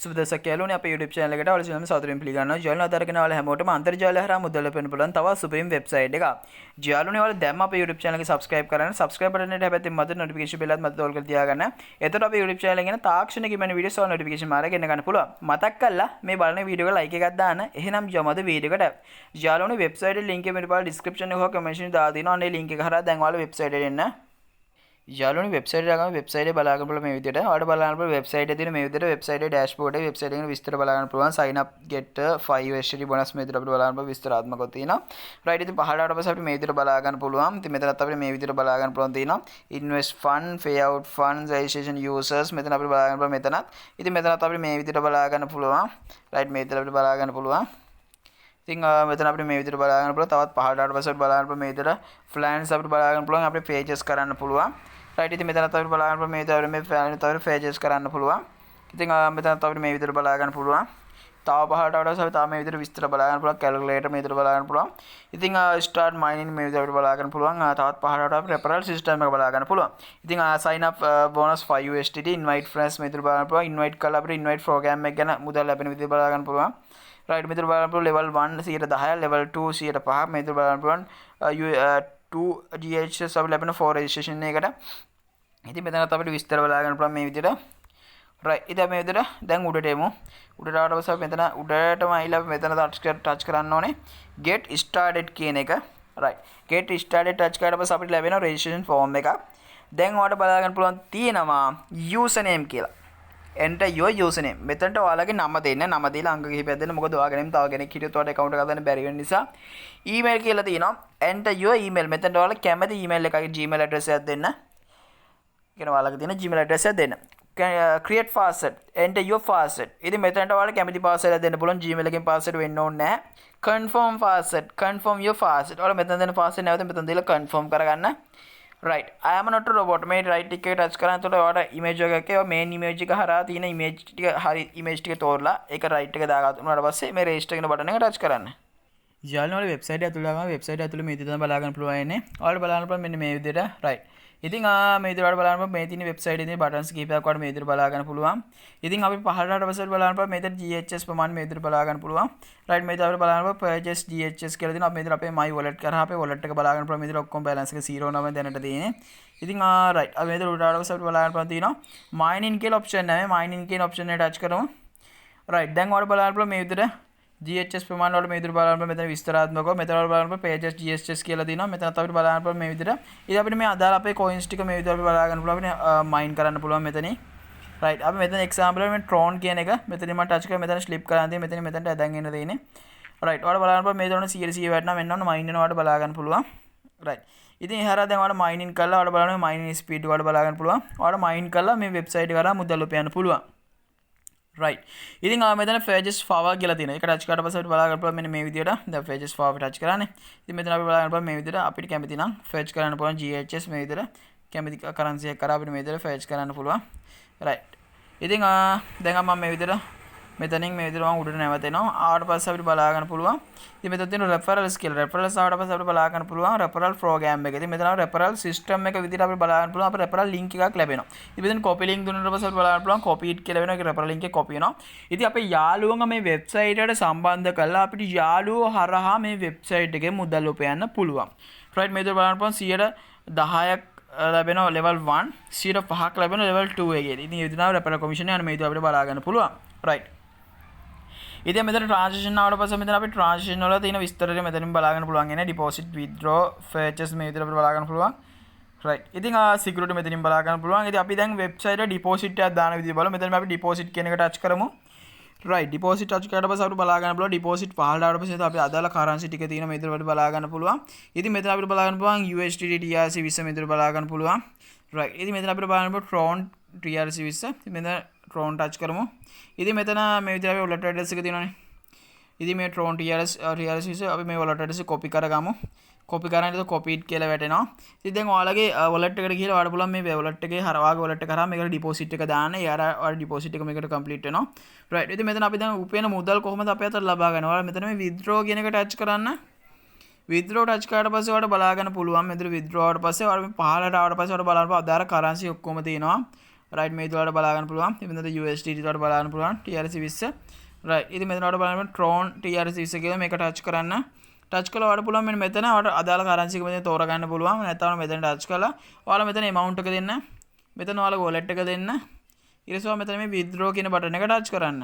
සුබදසක් යාළුවනේ අපේ YouTube channel එකට ඔයාලා සියලුම සතුටින් පිළිගන්නවා. යාළුවනේ අද අරගෙන ආවල හැමෝටම අන්තර්ජාලය හරහා මුදල් ලැබෙන්න පුළුවන් තවත් සුපිරිම වෙබ්සයිට් එකක්. යාළුවනේ ඔයාලා දැම්ම අපේ YouTube channel එක subscribe කරන්න. subscribe button එකට හැබැයි මත notification bell එකත් මත තෝල් කරලා තියාගන්න. එතකොට අපේ YouTube channel එකේ තාක්ෂණික ඉමන වීඩියෝස් වල notification මාරගෙන ගන්න පුළුවන්. මතක් කරලා මේ බලන වීඩියෝ එක like එකක් දාන්න. එහෙනම් යමුද වීඩියෝ එකට. යාළුවනේ වෙබ්සයිට් එකේ link එක මෙතන බලලා description එකේ හෝ comment එකේ දාලා තියෙනවා. අනේ link එක හරහා දැන් ඔයාලා වෙබ්සයිට් එකට එන්න. යාළුවනේ වෙබ්සයිට් එක ගම වෙබ්සයිට් එක බලා ගන්න පුළුවන් මේ විදිහට. ඔයාලට බලන්න පුළුවන් වෙබ්සයිට් එකේ තියෙන මේ විදිහට වෙබ්සයිට් එකේ ඩෑෂ්බෝඩ් එකේ වෙබ්සයිට් එකේ විස්තර බලා ගන්න පුළුවන්. sign up get 5 Usdt bonus මේ විදිහට අපිට බලන්න පුළුවන් විස්තරාත්මකව තියෙනවා. right ඉතින් පහළට ආවට පස්සේ අපිට මේ විදිහට බලා ගන්න පුළුවන්. ඉතින් මෙතනත් අපිට මේ විදිහට බලා ගන්න පුළුවන් තියෙනවා. invest fund, payout funds, registration users මෙතන අපිට බලා ගන්න පුළුවන් මෙතනත්. ඉතින් මෙතනත් අපිට මේ විදිහට බලා ගන්න පුළුවන්. right මේ විදිහට අපිට බලා ගන්න පුළුවන්. ඉතින් මෙතන අපිට මේ විදිහට බලා ගන්න පුළුවන්. තවත් පහළට ආවට පස්සේ බලා ගන්න පුළුවන් මේ විදිහට plans අපිට බලා ගන්න පුළුවන්. අපිට pages කරන්න පුළුවන්. right ඉතින් මෙතනත් අපිට බලා ගන්න පුළුවන් මේ විදිහට මේ plans අපිට pages කරන්න පුළුවන්. ඉතින් මෙතනත් අපිට මේ විදිහට බලා ගන්න පුළුවන්. තව පහළට ආවට පස්සේ තව මේ විදිහට විස්තර බලා ගන්න පුළුවන්. calculator මේ විදිහට බලා ගන්න පුළුවන්. ඉතින් start mining මේ විදිහට අපිට බලා ගන්න පුළුවන්. තවත් පහළට අපිට referral system එක බලා ගන්න පුළුවන්. ඉතින් sign up bonus 5 Usdt invite friends මේ විදිහට බලා ගන්න පුළුවන්. invite කරලා අපිට invite program එක ගැන මුදල් ලැබෙන විදිහ බලා ගන්න පුළුවන්. right මෙතන බලන්න පුළුවන් level 1 10%, level 2 5%. මෙතන බලන්න පුළුවන් 2 GHS අපිට ලැබෙන for registration එකකට. ඉතින් මෙතනත් අපිට විස්තර බලා ගන්න පුළුවන් මේ විදිහට. right ඉතින් මේ විදිහට දැන් උඩට එමු. උඩට ආවට පස්සේ මෙතන උඩටම ආයිලා මෙතන touch කරන්න ඕනේ get started කියන එක. right get started touch කරලා පස්සේ අපිට ලැබෙන registration form එකක්. දැන් ඔයාලට බලා ගන්න පුළුවන් තියෙනවා username කියලා. enter your username. මෙතනට ඔයාලගේ නම දෙන්න. නම දීලා අංක කිහිපයක් දෙන්න. මොකද ඔයාගෙනම තව කෙනෙක් හිටියොත් ඔයාලට account එක ගන්න බැරි වෙන නිසා. email කියලා තියෙනවා. enter your email. මෙතනට ඔයාලා කැමති email එකක Gmail address එකක් දෙන්න. කියන ඔයාලගේ තියෙන Gmail address එක දෙන්න. create password. enter your password. ඉතින් මෙතනට ඔයාලා කැමති password එකක් දෙන්න පුළුවන්. Gmail එකෙන් password වෙන්න ඕනේ නැහැ. confirm password. confirm your password. ඔයාලා මෙතන දෙන password නැවත මෙතන දීලා confirm කරගන්න. right I am not a robot මේ right එක ටච් කරලා එතකොට ඔයාලට image එකක main image එක හරහා තියෙන image ටික හරි image ටික තෝරලා ඒක right එක දාගත්ත උනාට පස්සේ මේ register කියන button එක touch කරන්න. යාළුවනේ website එක ඇතුළේ ගම website ඇතුළේ මේ විදිහට තමයි බලා ගන්න පුළුවන් ඉන්නේ. ඔයාලට බලන්න පුළුවන් මෙන්න මේ විදිහට right. ඉතින් මේ විදිහට ඔයාලට බලන්න පුළුවන් මේ තියෙන website එකේ buttons කීපයක් ඔයාලට මේ විදිහට බලා ගන්න පුළුවන්. ඉතින් අපි පහළට පස්සේ බලන්න පුළුවන් මේ විදිහට GHS ප්‍රමාණය මේ විදිහට බලා ගන්න පුළුවන්. right මේ විදිහට අපිට බලන්න පුළුවන් purchase GHS කියලා දෙනවා. අපි මේ විදිහට අපේ my wallet කරා අපේ wallet එක බලා ගන්න පුළුවන්. මේ විදිහට ඔක්කොම balance එක 0 නම දැනට තියෙන්නේ. ඉතින් right අපි මේ විදිහට උඩට පස්සේ අපිට බලන්න පුළුවන් තියෙනවා mining කියලා option නැහැ. mining කියන option එක touch කරමු. right දැන් ඔයාලට බලන්න පුළුවන් මේ විදිහට GHS ප්‍රමාණය වල මේ විදිහට බලන්න පුළුවන්. මෙතන විස්තරාත්මකව මෙතන වල බලන්න පුළුවන් pages GHS කියලා තියෙනවා. මෙතනත් අපිට බලන්න පුළුවන් මේ විදිහට. ඉතින් අපිට මේ අදාළ අපේ coins ටික මේ විදිහට අපි බලා ගන්න පුළුවන්. අපිට mine කරන්න පුළුවන් මෙතනින්. right අපි මෙතන example එක මේ Tron කියන එක මෙතනින් මම touch කරලා මෙතන slip කරලා තියෙන මෙතනින් මෙතනට ඇදන් එන්න තියෙන්නේ. right ඔයාලා බලන්න පුළුවන් මේ දොන 100 වැටෙනවා මෙන්න ඔන්න mine වෙනවා ඔයාලට බලා ගන්න පුළුවන්. right ඉතින් එහරා දැන් ඔයාලා mining කරලා ඔයාලා බලන්න mining speed ඔයාලට බලා ගන්න පුළුවන්. ඔයාලා mine කරලා මේ website එක කරා මුදල් උපයන්න පුළුවන්. right ඉතින් මෙතන pages power කියලා තියෙනවා. ඒක touch කරලා පස්සේ අපිට බලා ගන්න පුළුවන් මෙන්න මේ විදිහට. දැන් pages power touch කරානේ. ඉතින් මෙතන අපි බලා ගන්න පුළුවන් මේ විදිහට අපිට කැමති නම් fetch කරන්න පුළුවන් GHS මේ විදිහට. කැමති currency එක කරා අපිට මේ විදිහට fetch කරන්න පුළුවන්. right ඉතින් දැන් මම මේ විදිහට මෙතනින් මේ විදිහට මම උඩට නැවතෙනවා. ආවට පස්සේ අපිට බලා ගන්න පුළුවන්. ඉතින් මෙතන තියෙන referrals කියලා. referrals ආවට පස්සේ අපිට බලා ගන්න පුළුවන් referral program එක. ඉතින් මෙතන referral system එක විදිහට අපිට බලා ගන්න පුළුවන්. අපිට referral link එකක් ලැබෙනවා. ඉතින් මෙතන copy link දුන්නාට පස්සේ අපිට බලා ගන්න පුළුවන් copy it කියලා වෙනවා. ඒක referral link එක copy වෙනවා. ඉතින් අපේ යාළුවන්ව මේ website එකට සම්බන්ධ කරලා අපිට යාළුවෝ හරහා මේ website එකේ මුදල් උපයන්න පුළුවන්. right මේ විදිහට බලන්න පුළුවන් 10ක් ලැබෙනවා level 1 5ක් ලැබෙනවා level 2 එකේ. ඉතින් ඒ විදිහට referral commission යන මේ විදිහට අපිට බලා ගන්න පුළුවන්. right ඉතින් මෙතන transaction ආවට පස්සේ මෙතන අපි transaction වල තියෙන විස්තර ටික මෙතනින් බලා ගන්න පුළුවන් ඉන්නේ deposit withdraw purchase මේ විදිහට අපිට බලා ගන්න පුළුවන්. right ඉතින් security මෙතනින් බලා ගන්න පුළුවන්. ඉතින් අපි දැන් website එක deposit එකක් දාන විදිහ බලමු. මෙතන අපි deposit කියන එක touch කරමු. right deposit touch කරලා පස්සේ අපිට බලා ගන්න පුළුවන් deposit පහළට ආවට පස්සේ අපි අදාළ currency ටික තියෙන මේ විදිහට අපිට බලා ගන්න පුළුවන්. ඉතින් මෙතන අපිට බලා ගන්න පුළුවන් USDT TRC 20 මේ විදිහට බලා ගන්න පුළුවන්. right ඉතින් මෙතන අපිට බලන්න පුළුවන් Tron TRC 20. ඉතින් මෙතන Tron touch කරමු. ඉතින් මෙතන මේ විදිහට අපි wallet address එක තියෙනවානේ. ඉතින් මේ Tron TRC 20 අපි මේ wallet address එක copy කරගමු. copy කරගෙන ඉතින් copy it කියලා වැටෙනවා. ඉතින් දැන් ඔයාලගේ wallet එකට ගිහලා ඔයාලට පුළුවන් මේ wallet එකේ හරවාගේ wallet එක කරා මේකට deposit එක දාන්න. ඔයාලා deposit එක මේකට complete වෙනවා. right ඉතින් මෙතන අපි දැන් උපයන මුදල් කොහොමද අපේ අතට ලබා ගන්න. ඔයාලා මෙතන මේ withdraw කියන එක touch කරන්න. withdraw touch කරාට පස්සේ ඔයාලට බලා ගන්න පුළුවන්. මෙතන withdraw ආවට පස්සේ ඔයාලා මේ පහළට ආවට පස්සේ ඔයාලට බලන්න අදාළ currency ඔක්කොම තියෙනවා. රයිට් මේ විදිහට බලා ගන්න පුළුවන්. ඉතින් මෙතන USDT විදිහට බලා ගන්න පුළුවන් TRC20. රයිට් ඉතින් මෙතනට බලන්න Tron TRC20 කියලා මේක ටච් කරන්න. ටච් කළා වඩ පුළුවන් මෙන්න මෙතන ඔයාලට අදාළ කරන්සි එක මෙතන තෝරා ගන්න පුළුවන්. නැත්නම් මෙතන ටච් කළා ඔයාලා මෙතන amount එක දෙන්න. මෙතන ඔයාලා wallet එක දෙන්න. ඊට පස්සේ මෙතන මේ withdraw කියන බටන් එක ටච් කරන්න.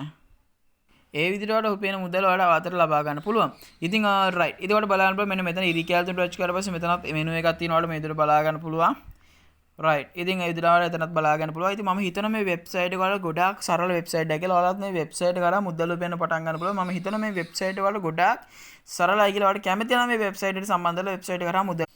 ඒ විදිහට උපයන මුදල ඔයාලා අතට ලබා ගන්න පුළුවන්. ඉතින් රයිට්. ඒකට බලන්න බලන්න මෙන්න මෙතන ඉරිකැල් තුන ටච් කරලා පස්සේ මෙතනත් මෙනු එකක් තියෙනවා. ඔයාලා මේ විදිහට බලා ගන්න පුළුවන්. රයිට්. ඉතින් ඒ විදිහට එතනත් බලා ගන්න පුළුවන්. ඉතින් මම හිතනවා මේ වෙබ්සයිට් එක වල ගොඩාක් සරල වෙබ්සයිට් එකක් කියලා. ඔයාලත් මේ වෙබ්සයිට් එක කරා මුදල් උපයන්න පටන් ගන්න පුළුවන්. මම හිතනවා මේ වෙබ්සයිට් වල ගොඩාක් සරලයි කියලා. ඔයාලට කැමති නම් මේ වෙබ්සයිට් එකට සම්බන්ධ වෙලා වෙබ්සයිට් එක කරා මුදල්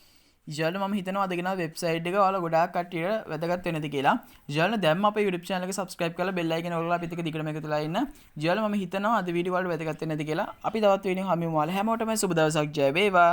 යාළුවෝ මම හිතනවා අද ගෙනා වෙබ්සයිට් එක ඔයාලා ගොඩාක් කට්ටියට වැදගත් වෙනද කියලා. යාළුවෝ දැම්ම අපේ YouTube channel එක subscribe කරලා bell icon ඔයාලා අපිත් එක්ක දිගටම එකතුලා ඉන්න. යාළුවෝ මම හිතනවා අද වීඩියෝ වලට වැදගත් වෙනද කියලා. අපි තවත් වීඩියෝ හමුවෙමු. ඔයාලා හැමෝටම සුබ දවසක් ජය වේවා.